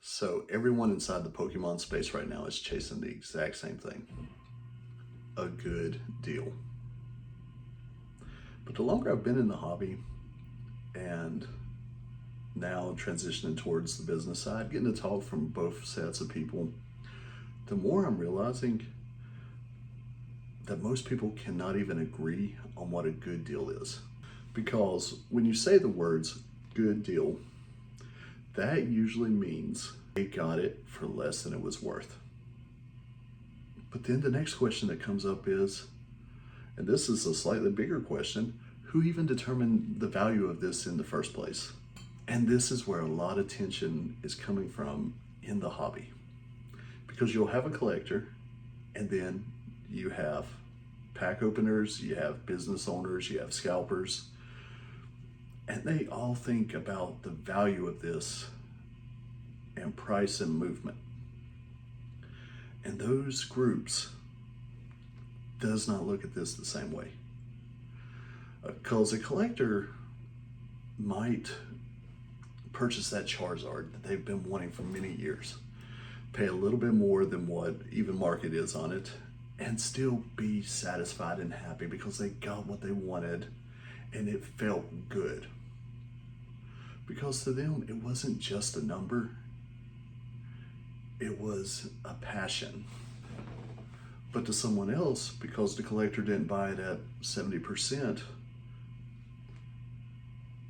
So everyone inside the Pokemon space right now is chasing the exact same thing, a good deal. But the longer I've been in the hobby and now transitioning towards the business side, getting to talk from both sets of people, the more I'm realizing that most people cannot even agree on what a good deal is. Because when you say the words good deal, that usually means they got it for less than it was worth. But then the next question that comes up is, and this is a slightly bigger question, who even determined the value of this in the first place? And this is where a lot of tension is coming from in the hobby. Because you'll have a collector, and then you have pack openers, you have business owners, you have scalpers, and they all think about the value of this and price and movement. And those groups does not look at this the same way. Because a collector might purchase that Charizard that they've been wanting for many years, pay a little bit more than what even market is on it, and still be satisfied and happy because they got what they wanted and it felt good. Because to them, it wasn't just a number, it was a passion. But to someone else, because the collector didn't buy it at 70%,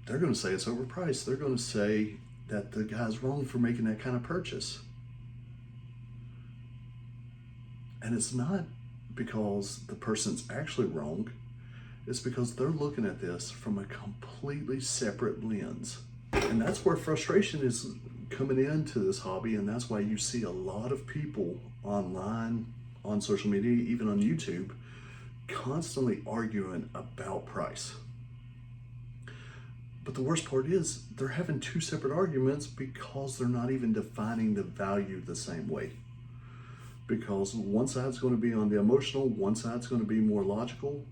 they're going to say it's overpriced. They're going to say that the guy's wrong for making that kind of purchase. And it's not because the person's actually wrong. It's because they're looking at this from a completely separate lens. And that's where frustration is coming into this hobby. And that's why you see a lot of people online, on social media, even on YouTube, constantly arguing about price. But the worst part is they're having two separate arguments because they're not even defining the value the same way. Because one side's going to be on the emotional, one side's going to be more logical,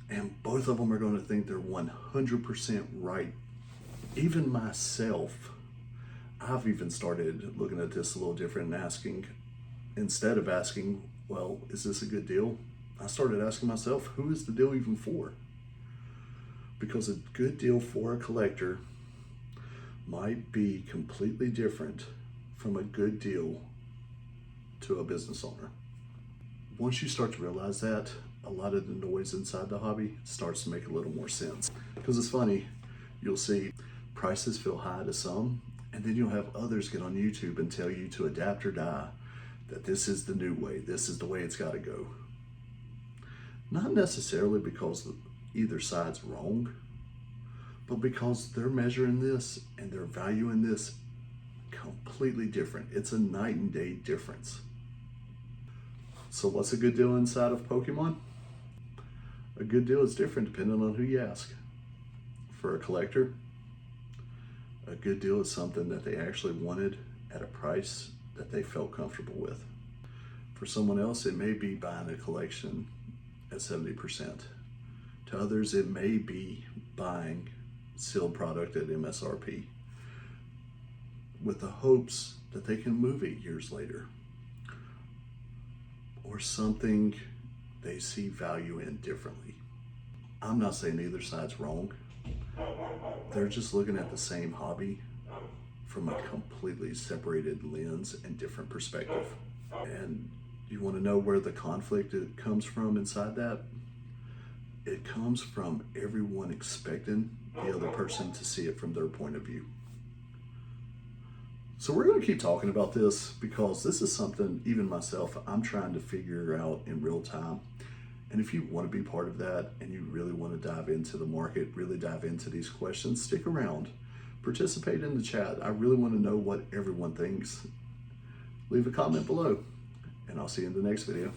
and both of them are going to think they're 100% right. Even myself, I've even started looking at this a little different and asking, instead of asking, well, is this a good deal? I started asking myself, who is the deal even for? Because a good deal for a collector might be completely different from a good deal to a business owner. Once you start to realize that, a lot of the noise inside the hobby starts to make a little more sense. Because it's funny, you'll see prices feel high to some, and then you'll have others get on YouTube and tell you to adapt or die, that this is the new way, this is the way it's got to go. Not necessarily because either side's wrong, but because they're measuring this and they're valuing this completely different. It's a night and day difference. So what's a good deal inside of Pokemon? A good deal is different depending on who you ask. For a collector, a good deal is something that they actually wanted at a price that they felt comfortable with. For someone else, it may be buying a collection at 70%. To others, it may be buying sealed product at MSRP with the hopes that they can move it years later, or something they see value in differently. I'm not saying either side's wrong. They're just looking at the same hobby from a completely separated lens and different perspective. And you want to know where the conflict comes from inside that? It comes from everyone expecting the other person to see it from their point of view. So we're going to keep talking about this because this is something, even myself, I'm trying to figure out in real time. And if you want to be part of that and you really want to dive into the market, really dive into these questions, stick around, participate in the chat. I really want to know what everyone thinks. Leave a comment below, and I'll see you in the next video.